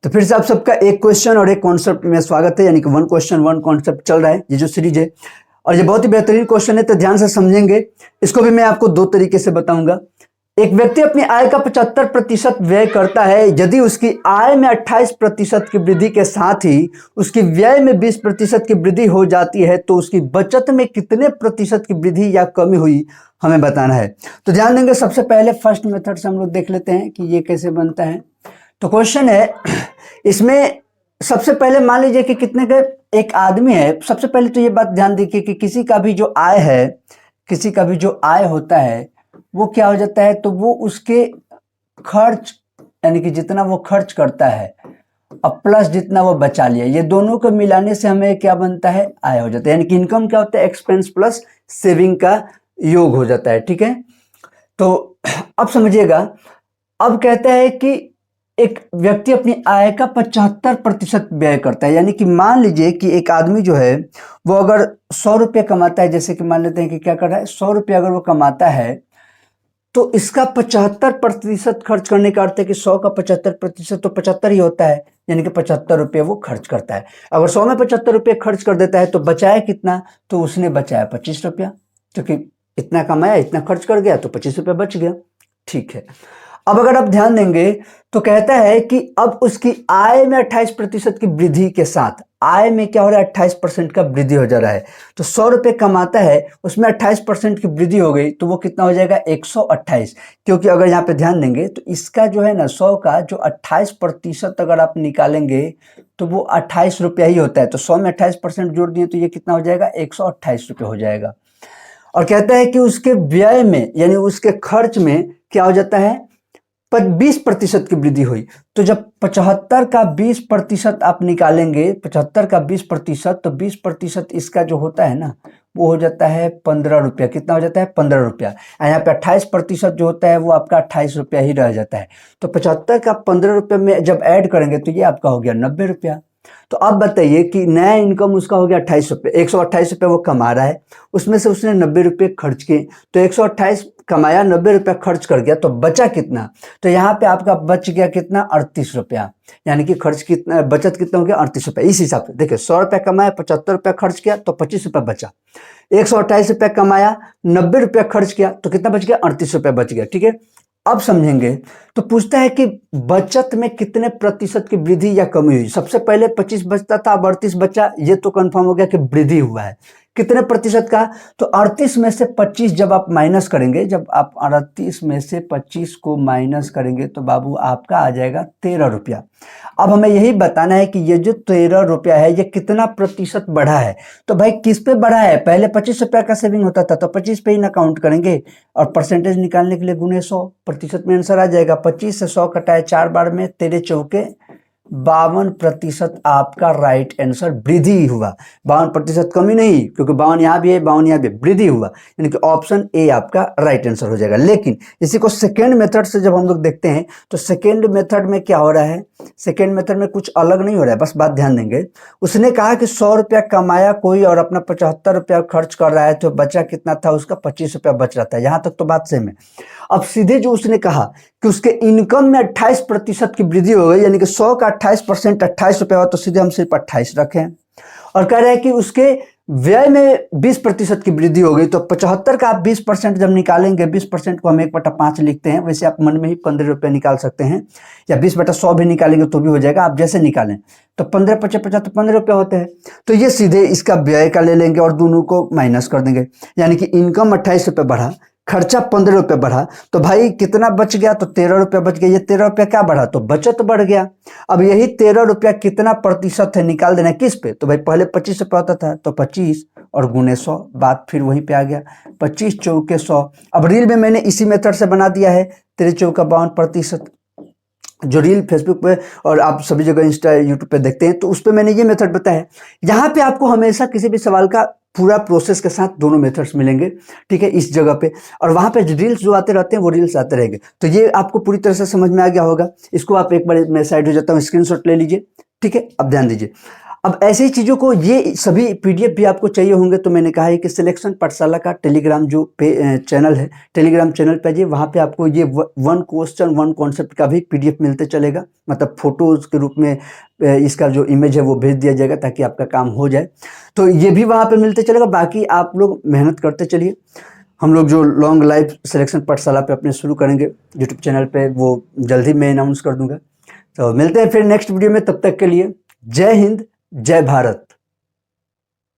तो फिर से आप सबका एक क्वेश्चन और एक कॉन्सेप्ट में स्वागत है, यानी कि वन क्वेश्चन वन कॉन्सेप्ट चल रहा है ये जो सीरीज है। और ये बहुत ही बेहतरीन क्वेश्चन है, तो ध्यान से समझेंगे। इसको भी मैं आपको दो तरीके से बताऊंगा। एक व्यक्ति अपनी आय का 75% व्यय करता है। यदि उसकी आय में 28% की वृद्धि के साथ ही उसकी व्यय में 20% की वृद्धि हो जाती है, तो उसकी बचत में कितने प्रतिशत की वृद्धि या कमी हुई हमें बताना है। तो ध्यान देंगे, सबसे पहले फर्स्ट मेथड से हम लोग देख लेते हैं कि ये कैसे बनता है। तो क्वेश्चन है, इसमें सबसे पहले मान लीजिए कि कितने का एक आदमी है। सबसे पहले तो ये बात ध्यान दीजिए कि किसी का भी जो आय है, किसी का भी जो आय होता है वो क्या हो जाता है, तो वो उसके खर्च यानी कि जितना वो खर्च करता है अब प्लस जितना वो बचा लिया, ये दोनों को मिलाने से हमें क्या बनता है, आय हो जाता है। यानी कि इनकम क्या होता है, एक्सपेंस प्लस सेविंग का योग हो जाता है। ठीक है, तो अब समझिएगा। अब कहता है कि एक व्यक्ति अपनी आय का 75% व्यय करता है। यानी कि मान लीजिए कि एक आदमी जो है वो अगर 100 रुपये कमाता है, जैसे कि मान लेते हैं कि क्या कर रहा है, 100 रुपये अगर वो कमाता है तो इसका 75% खर्च करने का अर्थ है कि 100 का 75% तो 75 ही होता है, यानी कि 75 रुपये वो खर्च करता है। अगर 100 में 75 रुपये खर्च कर देता है तो बचाया कितना, तो उसने बचाया 25 रुपया, क्योंकि इतना कमाया इतना खर्च कर गया तो 25 रुपये बच गया। ठीक है, अब अगर आप ध्यान देंगे तो कहता है कि अब उसकी आय में 28% की वृद्धि के साथ, आय में क्या हो रहा है, 28% का वृद्धि हो जा रहा है। तो 100 रुपये कमाता है, उसमें 28% की वृद्धि हो गई तो वो कितना हो जाएगा, 128। क्योंकि अगर यहाँ पे ध्यान देंगे तो इसका जो है ना 100 का जो 28% अगर आप निकालेंगे तो वो 28 रुपया ही होता है। तो 100 में 28% जोड़ दिए तो ये कितना हो जाएगा, 128 रुपये हो जाएगा। और कहता है कि उसके व्यय में यानी उसके खर्च में क्या हो जाता है, पर 20% की वृद्धि हुई। तो जब 75 का 20% आप निकालेंगे, 75 का 20%, तो 20% इसका जो होता है ना वो हो जाता है 15 रुपया। कितना हो जाता है, 15 रुपया। यहाँ पे 28% जो होता है वो आपका 28 रुपया ही रह जाता है। तो 75 का 15 रुपये में जब ऐड करेंगे तो ये आपका हो गया 90 रुपया। तो अब बताइए कि नया इनकम उसका हो गया 28 रुपये, 128 रुपये वो कमा रहा है, उसमें से उसने 90 रुपये खर्च किए। तो 128 कमाया, 90 रुपया खर्च कर गया, तो बचा कितना, तो यहाँ पे आपका बच गया कितना, 38 रुपया। यानी कि खर्च कितना, बचत कितना हो गया, 38 रुपया। इस हिसाब से देखिए, 100 रुपया कमाया, 75 रुपया खर्च किया तो 25 रुपया बचा। 128 रुपया कमाया, 90 रुपया खर्च किया तो कितना बच गया, 38 रुपया बच गया। ठीक है, अब समझेंगे। तो पूछता है कि बचत में कितने प्रतिशत की वृद्धि या कमी हुई। सबसे पहले 25 बचता था, अब 38 बचा, ये तो कंफर्म हो गया कि वृद्धि हुआ है। कितने प्रतिशत का, तो 38 में से 25 जब आप माइनस करेंगे, जब आप 38 में से 25 को माइनस करेंगे तो बाबू आपका आ जाएगा 13 रुपया। अब हमें यही बताना है कि ये जो 13 रुपया है ये कितना प्रतिशत बढ़ा है। तो भाई किस पे बढ़ा है, पहले 25 रुपया का सेविंग होता था तो 25 पे ही ना काउंट करेंगे, और परसेंटेज निकालने के लिए गुने 100, प्रतिशत में आंसर आ जाएगा। 25 से 100 कटाए 4 बार में, 13 चौके 52% आपका राइट आंसर वृद्धि हुआ। 52% कमी नहीं, क्योंकि 52 यहाँ भी है, 52 यहाँ भी, वृद्धि हुआ, यानी कि ऑप्शन ए आपका राइट आंसर हो जाएगा। लेकिन इसी को सेकेंड मेथड से जब हम लोग देखते हैं तो सेकेंड मेथड में क्या हो रहा है, सेकेंड मेथड में कुछ अलग नहीं हो रहा है, बस बात ध्यान देंगे। उसने कहा कि 100 रुपया कमाया कोई और अपना 75 रुपया खर्च कर रहा है, तो बचा कितना था उसका, 25 रुपया बच रहा था। यहाँ तक तो बात सेम है। अब सीधे जो उसने कहा कि उसके इनकम में 28% की वृद्धि हो गई, यानी कि 100 का 28%, 28 रुपया हुआ, तो सीधे हम सिर्फ 28 रखें। और कह रहे हैं कि उसके व्यय में 20% की वृद्धि हो गई, तो 75 का आप 20% जब निकालेंगे, 20% को हम 1/5 लिखते हैं, वैसे आप मन में ही 15 रुपये निकाल सकते हैं, या 20/100 भी निकालेंगे तो भी हो जाएगा, आप जैसे निकालें। तो 15 × 50 तो 15 रुपये होते हैं। तो ये सीधे इसका व्यय का ले लेंगे और दोनों को माइनस कर देंगे, यानी कि इनकम 28 रुपये बढ़ा, खर्चा 15 रुपये बढ़ा, तो भाई कितना बच गया, तो 13 रुपये बच गया। ये 13 रुपया क्या बढ़ा, तो बचत बढ़ गया। अब यही 13 रुपया कितना प्रतिशत है, निकाल देना है किस पे, तो भाई पहले 25 रुपया होता था तो 25 और गुने 100, बात फिर वहीं पे आ गया, 25 चौके 100। अब रील में मैंने इसी मेथड से बना दिया है, 13 चौका 52%। जो रील फेसबुक पे और आप सभी जगह इंस्टा यूट्यूब पे देखते हैं तो उस पर मैंने ये मेथड बताया है। यहाँ पे आपको हमेशा किसी भी सवाल का पूरा प्रोसेस के साथ दोनों मेथड्स मिलेंगे, ठीक है, इस जगह पे। और वहाँ पे रील्स जो आते रहते हैं वो रील्स आते रहेंगे। तो ये आपको पूरी तरह से समझ में आ गया होगा। इसको आप एक बार मैं साइड हो जाता हूँ, स्क्रीनशॉट ले लीजिए, ठीक है। अब ध्यान दीजिए, अब ऐसी ही चीज़ों को, ये सभी पीडीएफ भी आपको चाहिए होंगे तो मैंने कहा है कि सिलेक्शन पाठशाला का टेलीग्राम जो चैनल है, टेलीग्राम चैनल पे जाइए, वहाँ पे आपको ये वन क्वेश्चन वन कॉन्सेप्ट का भी पीडीएफ मिलते चलेगा, मतलब फोटोज के रूप में इसका जो इमेज है वो भेज दिया जाएगा ताकि आपका काम हो जाए। तो ये भी वहाँ पे मिलते चलेगा। बाकी आप लोग मेहनत करते चलिए। हम लोग जो लॉन्ग लाइफ सिलेक्शन पाठशाला पे अपने शुरू करेंगे यूट्यूब चैनल पे, वो जल्दी मैं अनाउंस कर दूंगा। तो मिलते हैं फिर नेक्स्ट वीडियो में, तब तक के लिए जय हिंद, जय भारत।